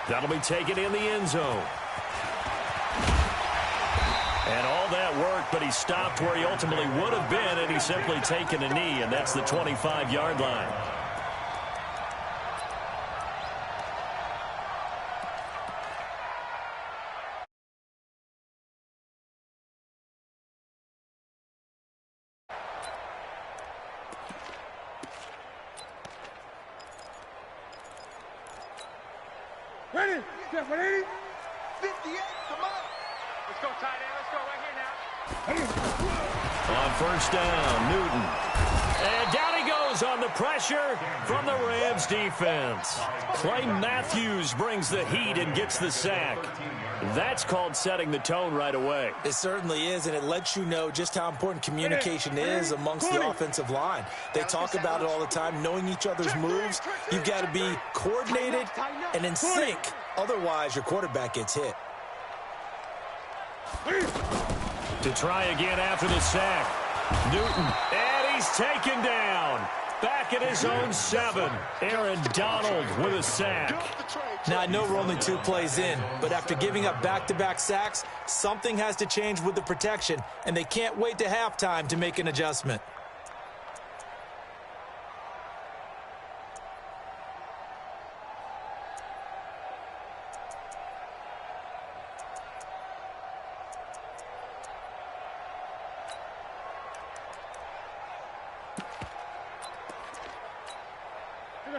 That'll be taken in the end zone. And all that work, but he stopped where he ultimately would have been, and he's simply taken a knee, and that's the 25-yard line. Ready? Step 180. 58, come on. Let's go, tight end. Let's go right here now. On first down, Newton. And down he goes on the pressure from the Rams defense. Clay Matthews brings the heat and gets the sack. That's called setting the tone right away. It certainly is, and it lets you know just how important communication is amongst the offensive line. They talk about it all the time, knowing each other's moves. You've got to be coordinated and in sync. Otherwise, your quarterback gets hit. To try again after the sack. Newton, and he's taken down. Back at his own 7. Aaron Donald with a sack. Now, I know we're only 2 plays in, but after giving up back-to-back sacks, something has to change with the protection, and they can't wait to halftime to make an adjustment.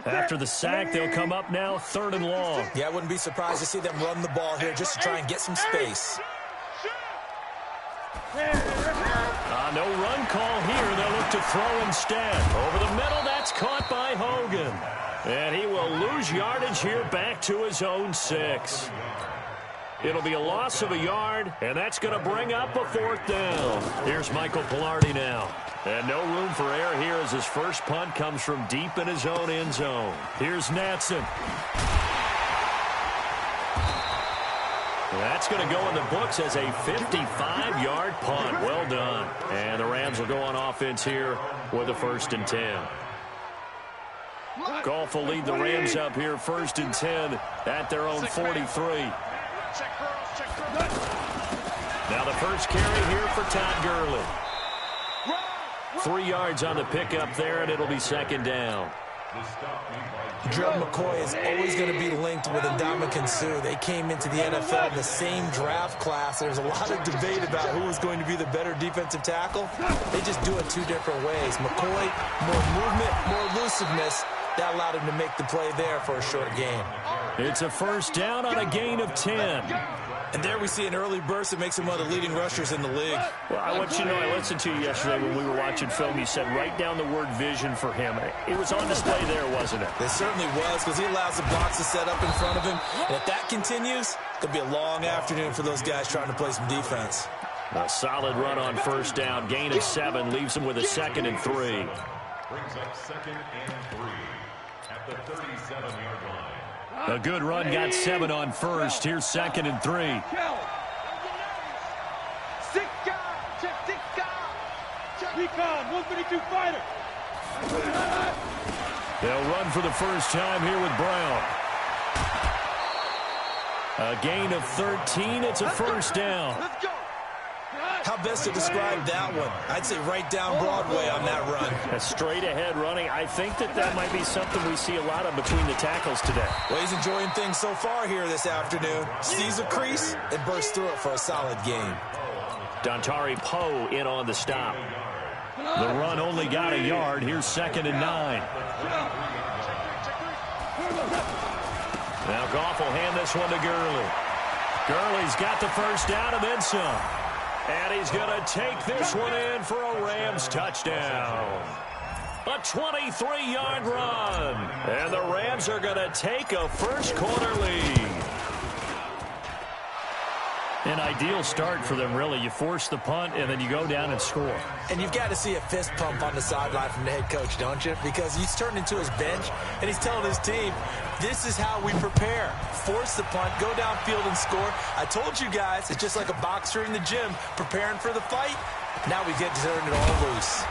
After the sack, they'll come up now 3rd and long. Yeah, I wouldn't be surprised to see them run the ball here just to try and get some space. No run call here. They'll look to throw instead. Over the middle, that's caught by Hogan. And he will lose yardage here back to his own 6. It'll be a loss of a yard, and that's going to bring up a 4th down. Here's Michael Pilardi now. And no room for error here as his first punt comes from deep in his own end zone. Here's Natson. That's going to go in the books as a 55-yard punt. Well done. And the Rams will go on offense here with a 1st and 10. Goff will lead the Rams up here 1st and 10 at their own 43. Now the first carry here for Todd Gurley. 3 yards on the pickup there, and it'll be 2nd down. Gerald McCoy is always going to be linked with Ndamukong Suh. They came into the NFL in the same draft class. There's a lot of debate about who was going to be the better defensive tackle. They just do it 2 different ways. McCoy, more movement, more elusiveness. That allowed him to make the play there for a short gain. It's a 1st down on a gain of 10. And there we see an early burst that makes him one of the leading rushers in the league. Well, I want you to know, I listened to you yesterday when we were watching film. You said write down the word vision for him. It was on display there, wasn't it? It certainly was, because he allows the blocks to set up in front of him. And if that continues, it'll be a long afternoon for those guys trying to play some defense. A solid run on 1st down. Gain of 7 leaves him with a 2nd and 3. Brings up 2nd and 3 at the 37-yard line. A good run, got 7 on 1st. Here's 2nd and 3. Recon, 152 fighter. They'll run for the first time here with Brown. A gain of 13. It's a 1st down. Let's go. How best to describe that one? I'd say right down Broadway on that run. A straight-ahead running. I think that might be something we see a lot of between the tackles today. Well, he's enjoying things so far here this afternoon. Sees a crease and bursts through it for a solid gain. Dontari Poe in on the stop. The run only got a yard. Here's 2nd and 9. Now Goff will hand this one to Gurley. Gurley's got the first down and then some. And he's going to take this one in for a Rams touchdown. A 23-yard run. And the Rams are going to take a first-quarter lead. An ideal start for them, really. You force the punt, and then you go down and score. And you've got to see a fist pump on the sideline from the head coach, don't you? Because he's turned into his bench, and he's telling his team, this is how we prepare. Force the punt, go downfield and score. I told you guys, it's just like a boxer in the gym preparing for the fight. Now we get to turn it all loose.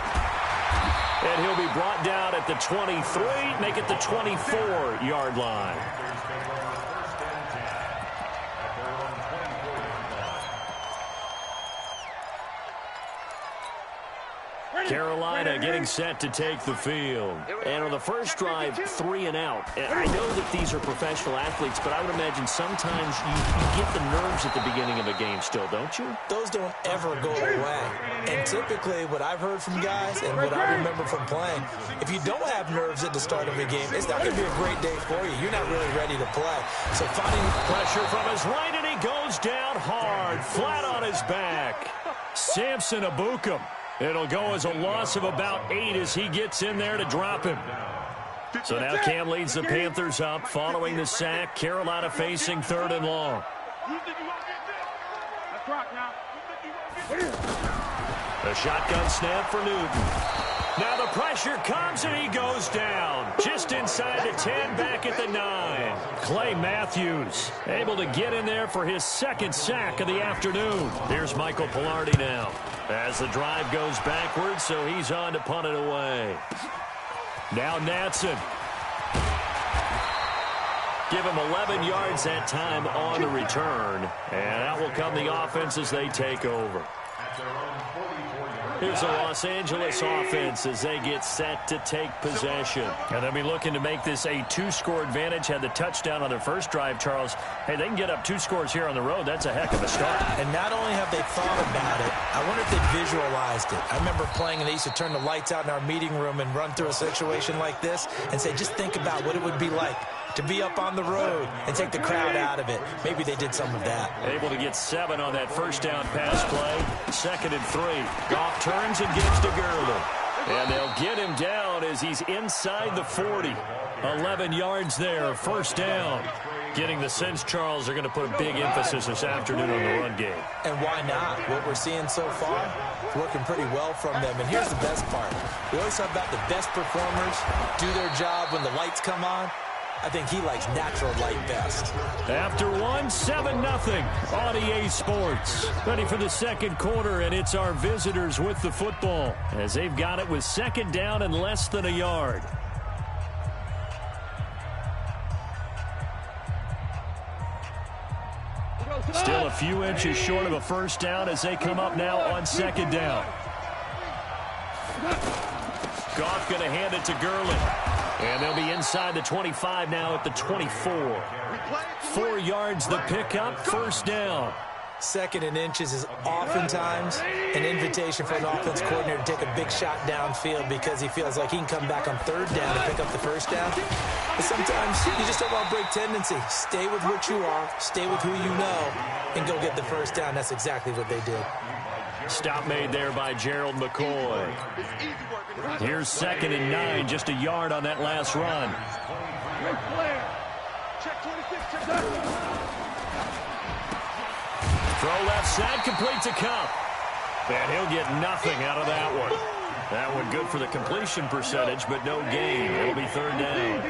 And he'll be brought down at the 23, make it the 24-yard line. Carolina getting set to take the field. And on the first drive, 3 and out. And I know that these are professional athletes, but I would imagine sometimes you get the nerves at the beginning of a game still, don't you? Those don't ever go away. And typically what I've heard from guys and what I remember from playing, if you don't have nerves at the start of a game, it's not going to be a great day for you. You're not really ready to play. So finding pressure from his right, and he goes down hard, flat on his back. Samson Abukum. It'll go as a loss of about 8 as he gets in there to drop him. So now Cam leads the Panthers up following the sack. Carolina facing 3rd and long. A shotgun snap for Newton. Now the pressure comes and he goes down. Just inside the 10, back at the 9. Clay Matthews able to get in there for his 2nd sack of the afternoon. Here's Michael Pilardi now as the drive goes backwards, so he's on to punt it away. Now Natson. Give him 11 yards that time on the return. And out will come the offense as they take over. Here's the Los Angeles offense as they get set to take possession. And they'll be looking to make this a 2-score advantage. Had the touchdown on their first drive, Charles. Hey, they can get up 2 scores here on the road. That's a heck of a start. And not only have they thought about it, I wonder if they visualized it. I remember playing, and they used to turn the lights out in our meeting room and run through a situation like this and say, just think about what it would be like to be up on the road and take the crowd out of it. Maybe they did some of that. Able to get 7 on that first down pass play. 2nd and 3. Goff turns and gives to Gurley. And they'll get him down as he's inside the 40. 11 yards there, first down. Getting the sense, Charles, they're going to put a big emphasis this afternoon on the run game. And why not? What we're seeing so far is working pretty well from them. And here's the best part. We always talk about the best performers do their job when the lights come on. I think he likes natural light best. After 1, 7-0 on EA Sports. Ready for the second quarter, and it's our visitors with the football as they've got it with 2nd down and less than a yard. Still a few inches short of a first down as they come up now on 2nd down. Goff going to hand it to Gurley. And they'll be inside the 25 now at the 24. 4 yards the pickup, first down. 2nd and inches is oftentimes an invitation for an offense coordinator to take a big shot downfield because he feels like he can come back on 3rd down and pick up the first down. But sometimes you just don't want to break tendency. Stay with what you are, stay with who you know, and go get the first down. That's exactly what they did. Stop made there by Gerald McCoy. Here's 2nd and 9, just a yard on that last run. Throw left side, completes a cup. And he'll get nothing out of that one. That one good for the completion percentage, but no gain. It'll be 3rd down.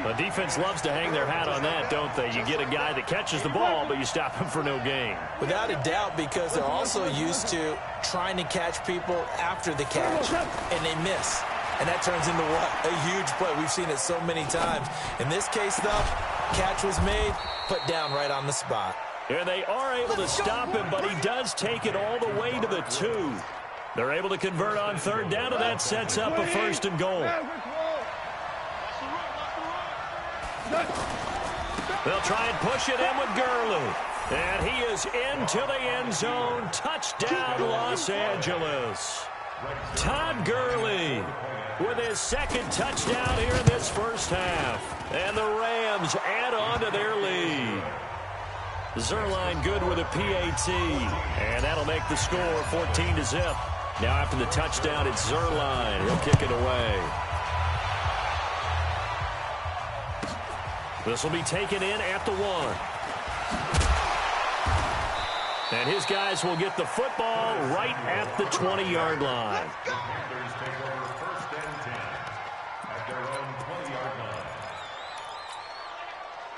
The defense loves to hang their hat on that, don't they? You get a guy that catches the ball, but you stop him for no gain. Without a doubt, because they're also used to trying to catch people after the catch, and they miss. And that turns into what? A huge play. We've seen it so many times. In this case, though, catch was made, put down right on the spot. And they are able to stop him, but he does take it all the way to the 2. They're able to convert on 3rd down, and that sets up a 1st and goal. They'll try and push it in with Gurley. And he is into the end zone. Touchdown, Los Angeles. Todd Gurley with his 2nd touchdown here in this first half. And the Rams add on to their lead. Zerline good with a PAT. And that'll make the score 14-0. Now after the touchdown, it's Zerline. He'll kick it away. This will be taken in at the 1. And his guys will get the football right at the 20-yard line.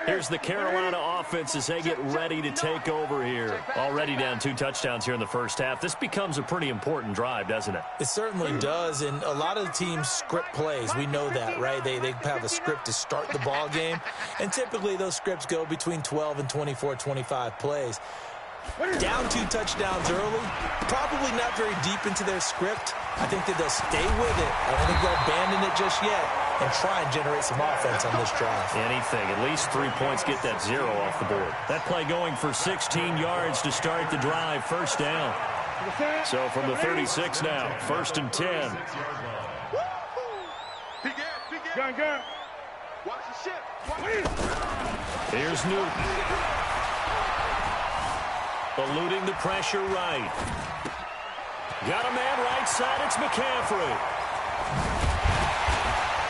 Here's the Carolina offense as they get ready to take over here. Already down 2 touchdowns here in the first half. This becomes a pretty important drive, doesn't it? It certainly does, and a lot of the teams script plays. We know that, right? They have a script to start the ball game, and typically those scripts go between 12 and 24, 25 plays. Down 2 touchdowns early, probably not very deep into their script. I think that they'll stay with it. I don't think they'll abandon it just yet and try and generate some offense on this drive. Anything. At least 3 points, get that 0 off the board. That play going for 16 yards to start the drive. First down. So from the 36 now, 1st and 10. Gun. Watch the ship. Here's Newton. Eluding the pressure right. Got a man right side. It's McCaffrey.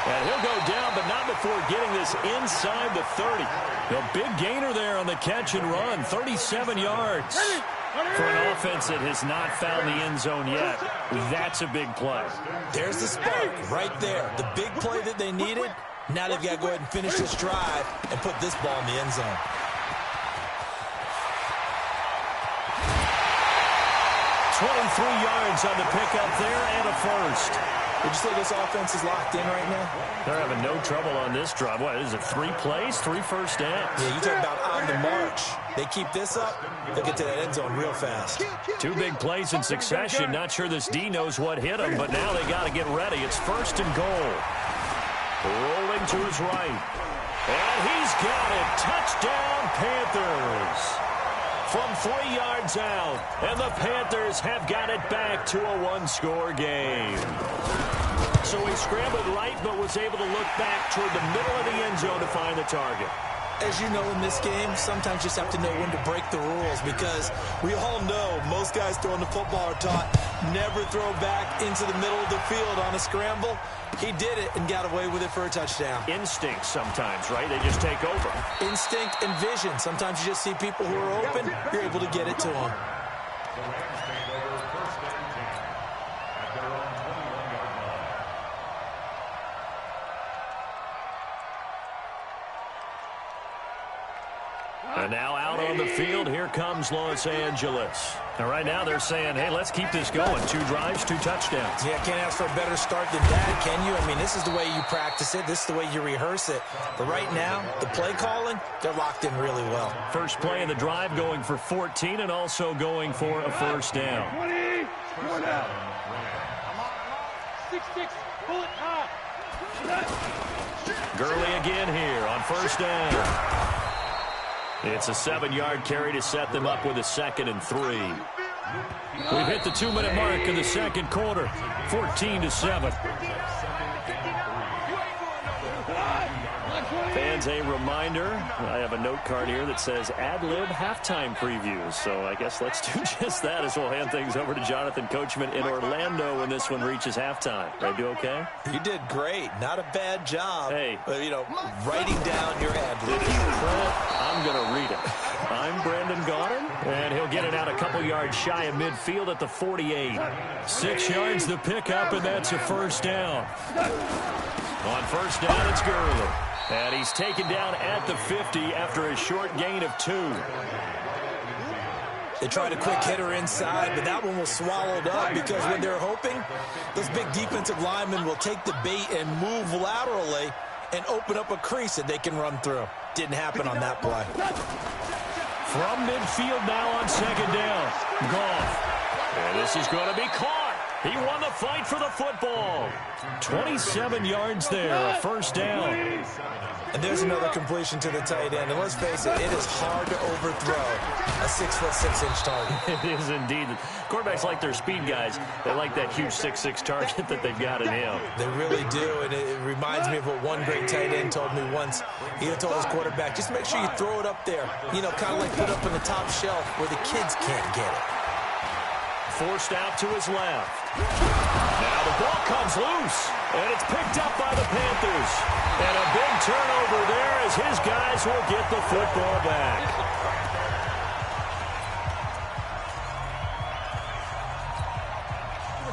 And he'll go down, but not before getting this inside the 30. A big gainer there on the catch and run. 37 yards. For an offense that has not found the end zone yet, that's a big play. There's the spark right there. The big play that they needed. Now they've got to go ahead and finish this drive and put this ball in the end zone. 23 yards on the pickup there and a first. Would you say this offense is locked in right now? They're having no trouble on this drive. What is it, 3 plays, 3 first downs? Yeah, you talk about on the march. They keep this up, they'll get to that end zone real fast. 2 big plays in succession. Not sure this D knows what hit him, but now they got to get ready. It's 1st and goal. Rolling to his right. And he's got it. Touchdown, Panthers. From 3 yards out, and the Panthers have got it back to a 1-score game. So he scrambled right, but was able to look back toward the middle of the end zone to find the target. As you know, in this game, sometimes you just have to know when to break the rules, because we all know most guys throwing the football are taught never throw back into the middle of the field on a scramble. He did it and got away with it for a touchdown. Instinct sometimes, right? They just take over. Instinct and vision. Sometimes you just see people who are open, you're able to get it to them. And now out on the field, here comes Los Angeles. And right now they're saying, hey, let's keep this going. 2 drives, 2 touchdowns. Yeah, can't ask for a better start than that, can you? I mean, this is the way you practice it. This is the way you rehearse it. But right now, the play calling, they're locked in really well. First play of the drive going for 14 and also going for a first down. 20, going out. 6-6, pull it high. Gurley again here on first down. It's a 7-yard carry to set them up with a 2nd and 3. We've hit the 2-minute mark in the second quarter. 14-7. Fans, a reminder, I have a note card here that says ad-lib halftime previews. So I guess let's do just that as we'll hand things over to Jonathan Coachman in Orlando when this one reaches halftime. Did I do okay? You did great. Not a bad job. Hey. Writing down your ad-lib. If you print, I'm going to read it. I'm Brandon Gaudin, and he'll get it out a couple yards shy of midfield at the 48. 6 yards the pickup, and that's a first down. On first down, it's Gurley. And he's taken down at the 50 after a short gain of 2. They tried a quick hitter inside, but that one was swallowed up because when they're hoping, those big defensive linemen will take the bait and move laterally and open up a crease that they can run through. Didn't happen on that play. From midfield now on second down. Goff. And this is going to be caught. He won the fight for the football. 27 yards there, a first down. And there's another completion to the tight end. And let's face it, it is hard to overthrow a 6'6" target. It is indeed. Quarterbacks like their speed guys. They like that huge 6'6" target that they've got in him. They really do, and it reminds me of what one great tight end told me once. He told his quarterback, just make sure you throw it up there. Kind of like put up on the top shelf where the kids can't get it. Forced out to his left. Now the ball comes loose, and it's picked up by the Panthers. And a big turnover there as his guys will get the football back.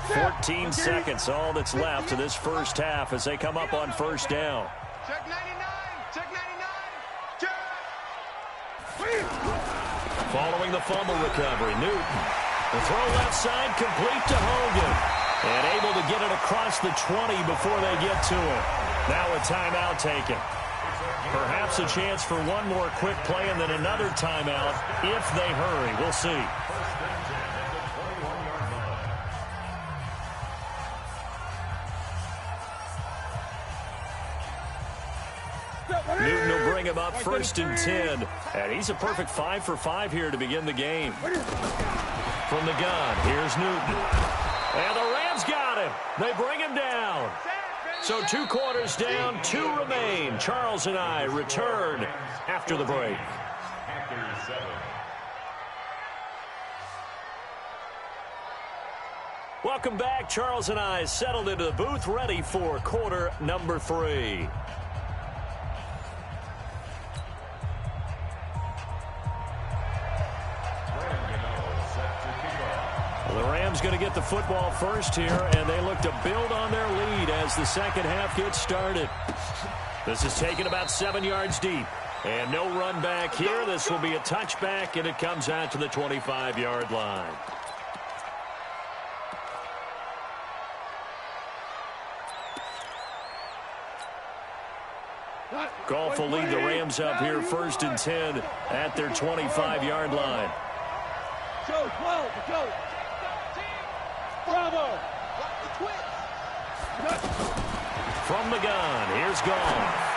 "14 seconds, all that's left to this first half as they come up on first down. Check 99, check 99, check. Following the fumble recovery, Newton. The throw left side, complete to Hogan. And able to get it across the 20 before they get to it. Now a timeout taken. Perhaps a chance for one more quick play and then another timeout if they hurry. We'll see. Newton will bring him up 1st and 10. And he's a perfect 5 for 5 here to begin the game. From the gun, here's Newton. And the Rams got him. They bring him down. So 2 quarters down, 2 remain. Charles and I return after the break. Welcome back. Charles and I settled into the booth, ready for quarter number 3. The Rams going to get the football first here, and they look to build on their lead as the second half gets started. This is taken about 7 yards deep. And no run back here. This will be a touchback, and it comes out to the 25-yard line. Goff will lead the Rams up here 1st and 10 at their 25-yard line. Go, 12, go. Bravo! From the gun, here's Goff.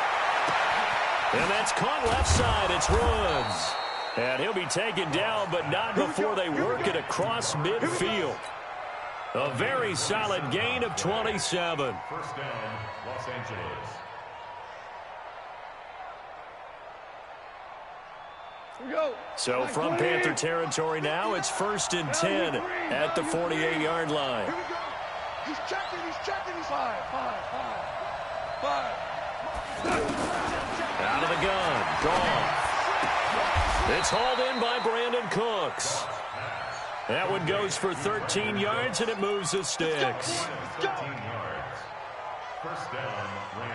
And that's caught left side. It's Woods. And he'll be taken down, but not before they work it across midfield. A very solid gain of 27. First down, Los Angeles. So from Panther territory now, it's 1st and 10 at the 48-yard line. Here we go. He's checking, he's 5. Out of the gun, Goff. It's hauled in by Brandon Cooks. That one goes for 13 yards, and it moves the sticks. 13 yards. First down, Rams.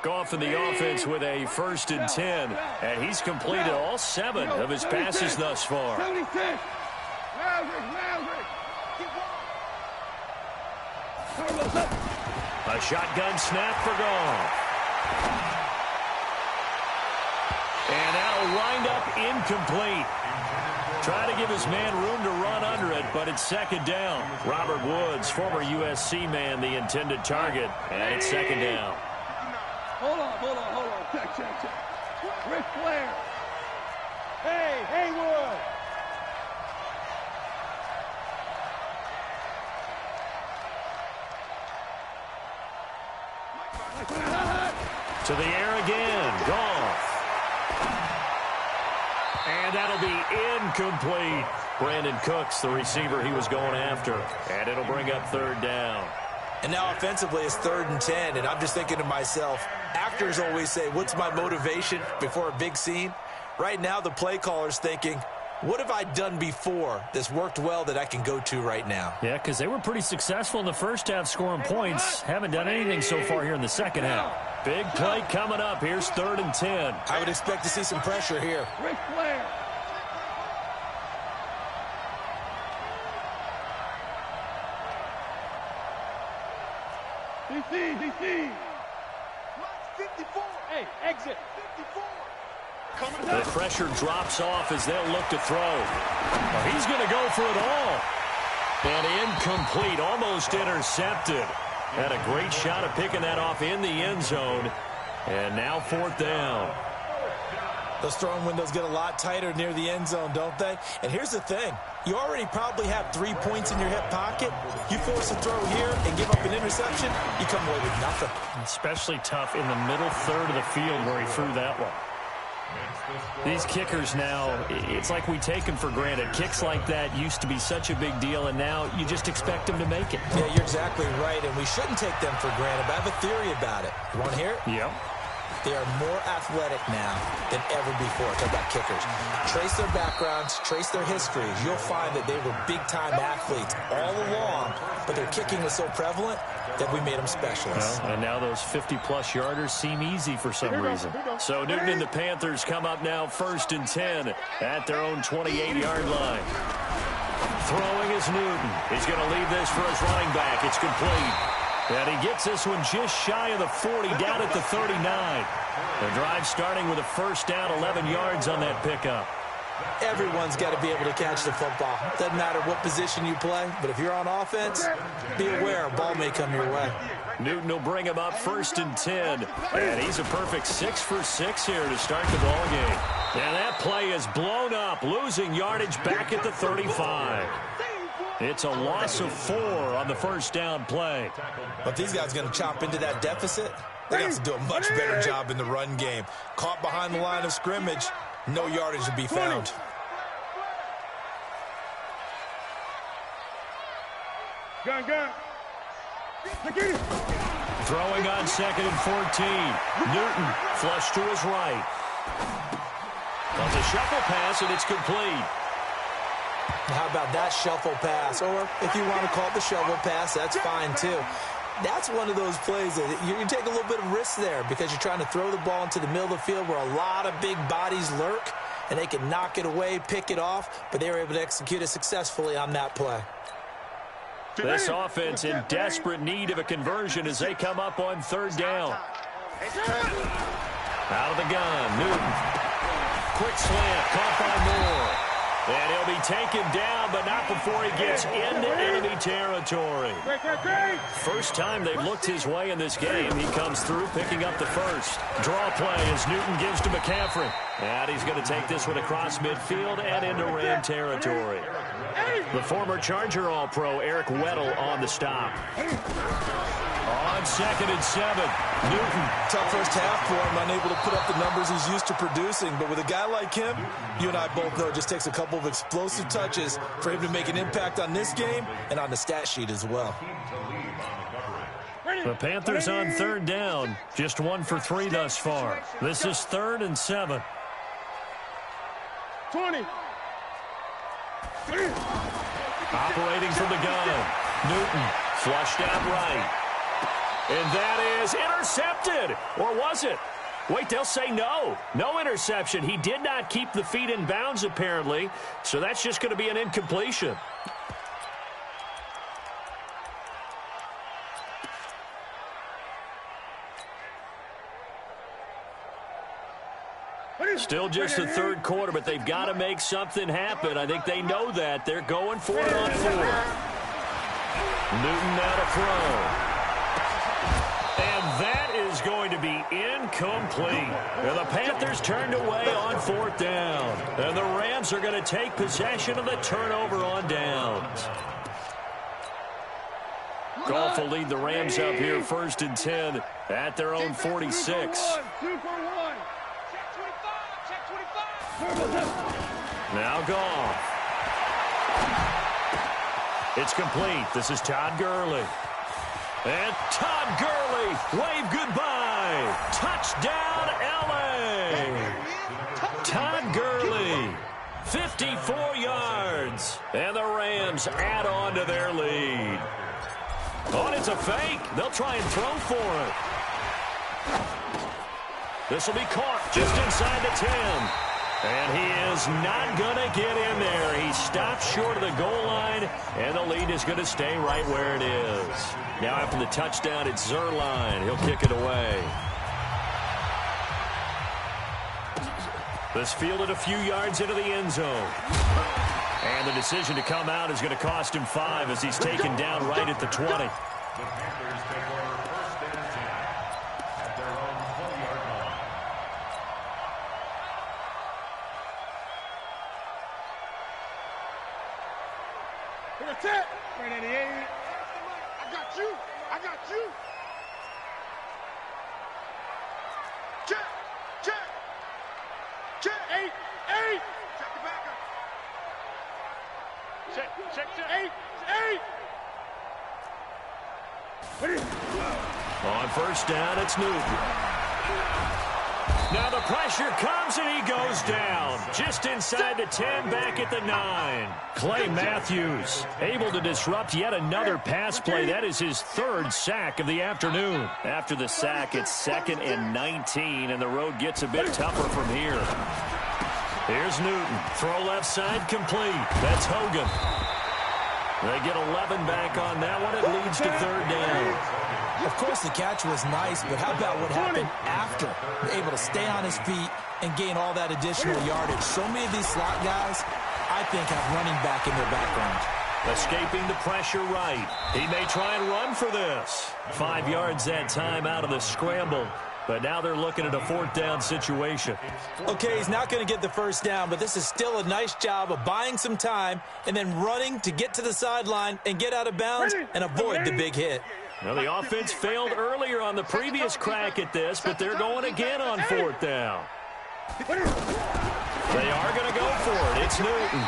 Goff in the offense with a 1st and 10, and he's completed all 7 of his passes thus far. 76. A shotgun snap for Goff. And that'll wind up incomplete. Trying to give his man room to run under it, but it's 2nd down. Robert Woods, former USC man, the intended target, and it's 2nd down. Hold on. Check. Ric Flair. Hey, Haywood. To the air again, Goff. And that'll be incomplete. Brandon Cooks, the receiver he was going after. And it'll bring up 3rd down. And now offensively it's 3rd and 10, and I'm just thinking to myself, actors always say, what's my motivation before a big scene? Right now the play caller's thinking, what have I done before that's worked well that I can go to right now? Yeah, because they were pretty successful in the first half scoring points. Haven't done anything so far here in the second half. Big play coming up. Here's 3rd and 10. I would expect to see some pressure here. Ric Flair. DC. 54. Hey, exit. 54. The pressure drops off as they'll look to throw. Well, he's going to go for it all. And incomplete, almost intercepted. Had a great shot at picking that off in the end zone. And now 4th down. Those throwing windows get a lot tighter near the end zone, don't they? And here's the thing. You already probably have 3 points in your hip pocket. You force a throw here and give up an interception, you come away with nothing. Especially tough in the middle third of the field where he threw that one. These kickers now, it's like we take them for granted. Kicks like that used to be such a big deal, and now you just expect them to make it. Yeah, you're exactly right, and we shouldn't take them for granted, but I have a theory about it. You want to hear it? Yep. They are more athletic now than ever before. Talk about kickers. Trace their backgrounds, trace their histories. You'll find that they were big-time athletes all along, but their kicking was so prevalent that we made them specialists. Well, and now those 50-plus yarders seem easy for some reason. So Newton and the Panthers come up now 1st and 10 at their own 28-yard line. Throwing is Newton. He's going to leave this for his running back. It's complete. And he gets this one just shy of the 40, down at the 39. The drive starting with a first down, 11 yards on that pickup. Everyone's got to be able to catch the football. Doesn't matter what position you play, but if you're on offense, be aware a ball may come your way. Newton will bring him up 1st and 10. And he's a perfect 6 for 6 here to start the ball game. And that play is blown up, losing yardage back at the 35. It's a loss of 4 on the first down play. But these guys are going to chop into that deficit. They have to do a much better job in the run game. Caught behind the line of scrimmage, no yardage to be found. Gun. Throwing on 2nd and 14. Newton flush to his right. On the shuffle pass, and it's complete. How about that shuffle pass? Or if you want to call it the shovel pass, that's fine too. That's one of those plays that you take a little bit of risk there because you're trying to throw the ball into the middle of the field where a lot of big bodies lurk, and they can knock it away, pick it off, but they were able to execute it successfully on that play. This offense in desperate need of a conversion as they come up on 3rd down. Out of the gun, Newton. Quick slant, caught by Moore. And he'll be taken down, but not before he gets into enemy territory. First time they've looked his way in this game. He comes through, picking up the first. Draw play as Newton gives to McCaffrey. And he's going to take this one across midfield and into Ram territory. The former Charger All-Pro Eric Weddle on the stop. On 2nd and 7, Newton. Tough first half for him, unable to put up the numbers he's used to producing. But with a guy like him, you and I both know it just takes a couple of explosive touches for him to make an impact on this game and on the stat sheet as well. The Panthers on 3rd down, just 1 for 3 thus far. This is 3rd and 7. 20. Operating from the gun. Newton flushed out right. And that is intercepted. Or was it? Wait, they'll say no. No interception. He did not keep the feet in bounds, apparently. So that's just going to be an incompletion. Still just the 3rd quarter, but they've got to make something happen. I think they know that. They're going for it on 4th. Newton now to throw. And that is going to be incomplete. And the Panthers turned away on 4th down. And the Rams are going to take possession of the turnover on downs. Goff will lead the Rams up here 1st and 10 at their own 46. 2 for 1. Now Goff. It's complete. This is Todd Gurley. And Todd Gurley, wave goodbye. Touchdown, L.A. Todd Gurley, 54 yards. And the Rams add on to their lead. Oh, and it's a fake. They'll try and throw for it. This will be caught just inside the 10. And he is not going to get in there. He stops short of the goal line, and the lead is going to stay right where it is. Now after the touchdown, it's Zerline. He'll kick it away. This fielded a few yards into the end zone. And the decision to come out is going to cost him 5 as he's taken down right at the 20. Right at the 8. I got you. I got you. Check. Check. Check. 8. Check the back up. Check. 8. On first down, it's Newton. Now the pressure comes and he goes down. Just inside the 10, back at the 9. Clay Matthews able to disrupt yet another pass play. That is his 3rd sack of the afternoon. After the sack, it's 2nd and 19, and the road gets a bit tougher from here. Here's Newton. Throw left side complete. That's Hogan. They get 11 back on that one. It leads to 3rd down. Of course, the catch was nice, but how about what happened after? Able to stay on his feet and gain all that additional yardage. So many of these slot guys, I think, have running back in their background. Escaping the pressure right. He may try and run for this. 5 yards that time out of the scramble. But now they're looking at a 4th down situation. Okay, he's not going to get the 1st down, but this is still a nice job of buying some time and then running to get to the sideline and get out of bounds and avoid the big hit. Well, the offense failed earlier on the previous crack at this, but they're going again on 4th down. They are going to go for it. It's Newton.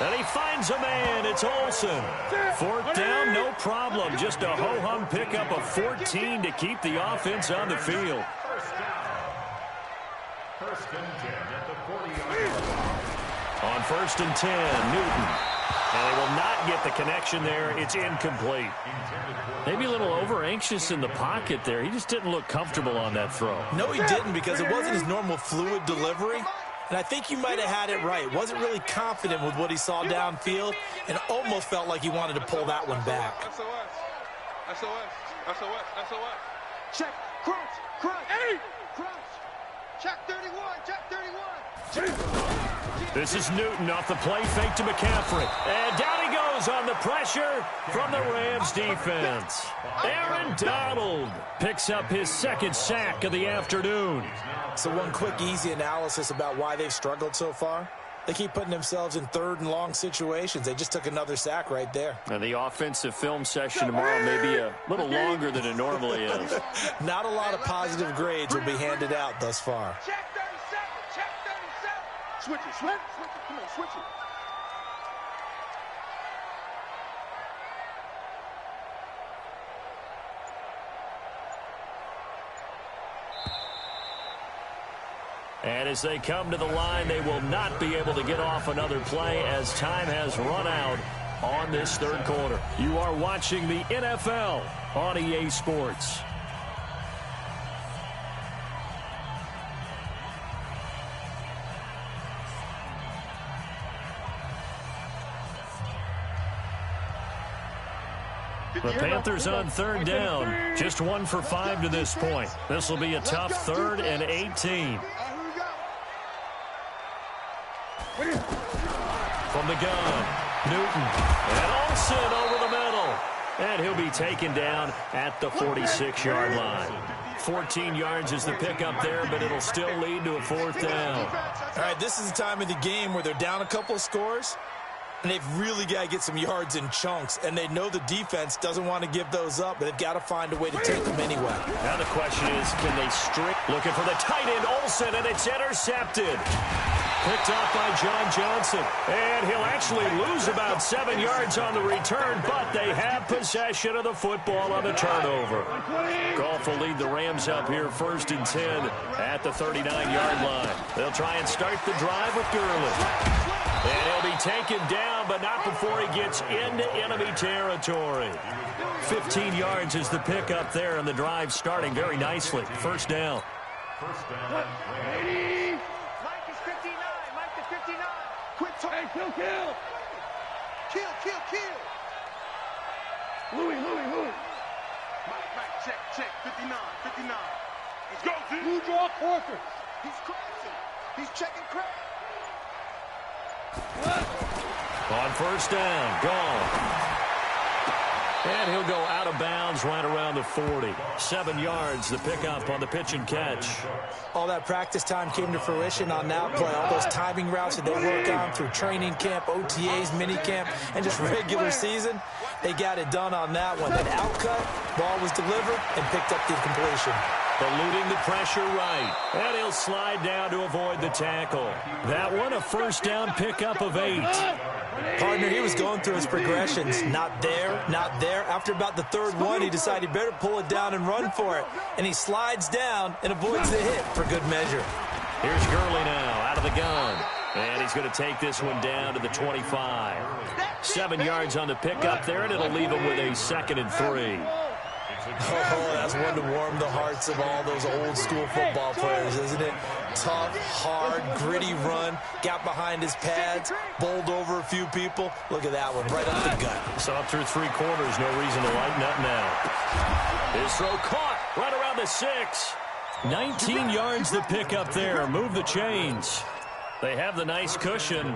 And he finds a man. It's Olsen. 4th down, no problem. Just a ho-hum pickup of 14 to keep the offense on the field. First and 10 at the 40-yard line. On 1st and 10, Newton. And they will not get the connection there. It's incomplete. Maybe a little over-anxious in the pocket there. He just didn't look comfortable on that throw. No, he didn't, because it wasn't his normal fluid delivery. And I think you might have had it right. Wasn't really confident with what he saw downfield and almost felt like he wanted to pull that one back. SOS. Check. Crunch. Hey! Crunch. Check 31. This is Newton off the play fake to McCaffrey. And down he goes on the pressure from the Rams defense. Aaron Donald picks up his 2nd sack of the afternoon. So one quick, easy analysis about why they've struggled so far. They keep putting themselves in 3rd and long situations. They just took another sack right there. And the offensive film session tomorrow may be a little longer than it normally is. Not a lot of positive grades will be handed out thus far. Check 37. Switch it. Come on, switch it. And as they come to the line, they will not be able to get off another play as time has run out on this 3rd quarter. You are watching the NFL on EA Sports. The Panthers on 3rd down. Just 1 for 5 to this point. This will be a tough 3rd and 18. From the gun, Newton. And Olsen over the middle. And he'll be taken down at the 46-yard line. 14 yards is the pickup there, but it'll still lead to a 4th down. All right, this is the time of the game where they're down a couple of scores, and they've really got to get some yards in chunks, and they know the defense doesn't want to give those up, but they've got to find a way to take them anyway. Now the question is, can they string? Looking for the tight end, Olsen, and it's intercepted. Picked off by John Johnson. And he'll actually lose about 7 yards on the return, but they have possession of the football on the turnover. Goff will lead the Rams up here 1st and 10 at the 39-yard line. They'll try and start the drive with Gurley. And he'll be taken down, but not before he gets into enemy territory. 15 yards is the pickup there, and the drive starting very nicely. 1st down. Kill. Louis. Mike, check. 59. Let's go, dude. Blue draw quarter. He's crashing. He's checking crack. On 1st down, gone. And he'll go out of bounds right around the 40. 7 yards, the pickup on the pitch and catch. All that practice time came to fruition on that play. All those timing routes that they work on through training camp, OTAs, mini camp, and just regular season, they got it done on that one. That outcut, ball was delivered, and picked up the completion. eluding the pressure right. And he'll slide down to avoid the tackle. That one, a first down pickup of 8. Partner, he was going through his progressions. Not there, not there. After about the third one, he decided he better pull it down and run for it. And he slides down and avoids the hit for good measure. Here's Gurley now out of the gun. And he's going to take this one down to the 25. 7 yards on the pickup there, and it'll leave him with a 2nd and 3. Oh, that's one to warm the hearts of all those old school football players, isn't it? Tough, hard, gritty run, got behind his pads, bowled over a few people. Look at that one, right up the gut. So up through 3 quarters, no reason to lighten up now. His throw caught right around the 6. 19 yards the pickup there. Move the chains. They have the nice cushion.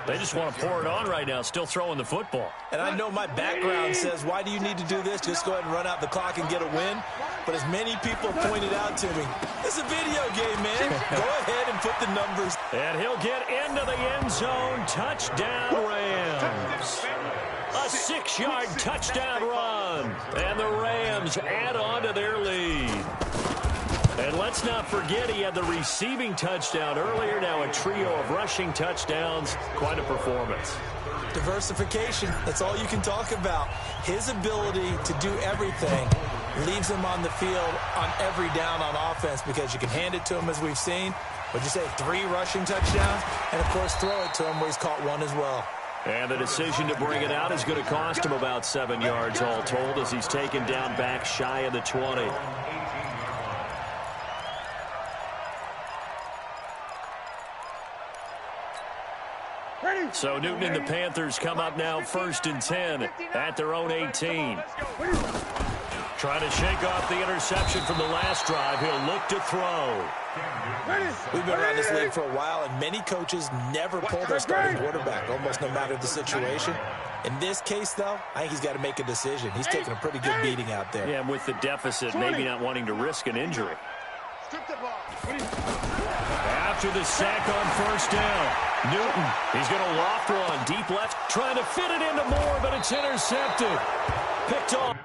They just want to pour it on right now, still throwing the football. And I know my background says, why do you need to do this? Just go ahead and run out the clock and get a win. But as many people pointed out to me, it's a video game, man. Go ahead and put the numbers. And he'll get into the end zone. Touchdown, Rams. A 6-yard touchdown run. And the Rams add on to their lead. And let's not forget he had the receiving touchdown earlier. Now a trio of rushing touchdowns. Quite a performance. Diversification, that's all you can talk about. His ability to do everything leaves him on the field on every down on offense because you can hand it to him as we've seen. What'd you say, 3 rushing touchdowns? And, of course, throw it to him where he's caught 1 as well. And the decision to bring it out is going to cost him about 7 yards all told as he's taken down back shy of the 20. So Newton and the Panthers come up now 1st and 10 at their own 18. Trying to shake off the interception from the last drive. He'll look to throw. We've been around this league for a while, and many coaches never pull their starting quarterback, almost no matter the situation. In this case, though, I think he's got to make a decision. He's taking a pretty good beating out there. Yeah, and with the deficit, maybe not wanting to risk an injury. After the sack on 1st down, Newton, he's going to loft one deep left, trying to fit it into Moore, but it's intercepted. Picked off.